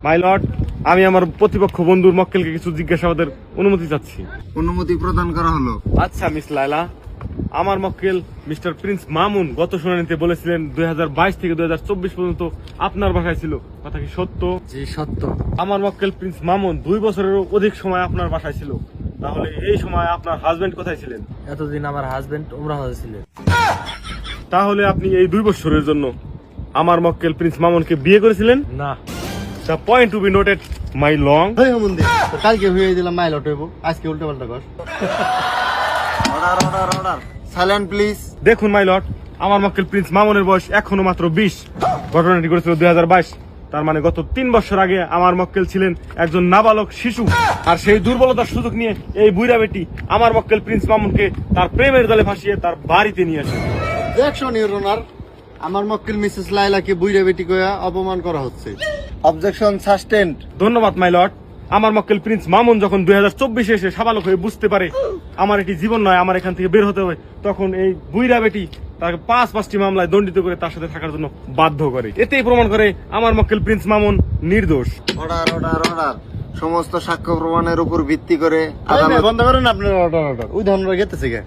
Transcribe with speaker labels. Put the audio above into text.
Speaker 1: My lord, আমি আমার প্রতিপক্ষ বন্ধুর মক্কেলকে কিছু জিজ্ঞাসাবাদের অনুমতি চাচ্ছি।
Speaker 2: অনুমতি প্রদান করা হলো।
Speaker 1: আচ্ছা মিস লায়লা, আমার মক্কেল মিস্টার প্রিন্স মামুন গত শুনানিতে বলেছিলেন 2022 থেকে 2024 পর্যন্ত আপনার বাসায় ছিল, কথা কি সত্য?
Speaker 3: জি সত্য।
Speaker 1: আমার মক্কেল প্রিন্স মামুন 2 বছরেরও অধিক সময় আপনার বাসায় ছিল, তাহলে এই সময় আপনার হাজবেন্ড কোথায় ছিলেন?
Speaker 3: এতদিন আমার হাজবেন্ড উমরা হজে ছিলেন।
Speaker 1: তাহলে আপনি এই 2 বছরের জন্য আমার মক্কেল প্রিন্স মামুনকে বিয়ে করেছিলেন?
Speaker 3: না।
Speaker 1: The point to be noted my lord.
Speaker 2: কালকে হয়ে দিলাম মাইল হইব, আজকে উল্টা পাল্টা কর। Order order order, silent please.
Speaker 1: দেখুন মাই লর্ড, আমার মক্কেল প্রিন্স মামুনের বয়স এখনো মাত্র 20। ঘটনাটি ঘটেছিল 2022, তার মানে গত 3 বছর আগে আমার মক্কেল ছিলেন একজন নাবালক শিশু। আর সেই দুর্বলতার সুযোগ নিয়ে এই বুইরা বেটি আমার মক্কেল প্রিন্স মামুনকে তার প্রেমের জালে ফাঁসিয়ে তার বাড়িতে নিয়ে আসে।
Speaker 2: অবজেকশন ইওর অনার, আমার মক্কেল মিসেস লাইলাকে বুইরা বেটি কইয়া অপমান করা হচ্ছে। অবজেকশন সাসটেন্ড।
Speaker 1: ধন্যবাদ মাই লর্ড। আমার মক্কেল প্রিন্স মামুন যখন 2024 এসে সাবালক হয়ে বুঝতে পারে আমার এটি জীবন নয়, আমার এখান থেকে বের হতে হবে, তখন এই বুইরা বেটি তাকে 5টি মামলায় দণ্ডিত করে তার সাথে থাকার জন্য বাধ্য করে। এতেই প্রমাণ করে আমার মক্কেল প্রিন্স মামুন নির্দোষ।
Speaker 2: অর্ডার অর্ডার অর্ডার, সমস্ত সাক্ষ্য প্রমাণের উপর ভিত্তি করে বন্ধ করেন আপনার অর্ডার অর্ডার। ওই ধরনের গেতেছে কে?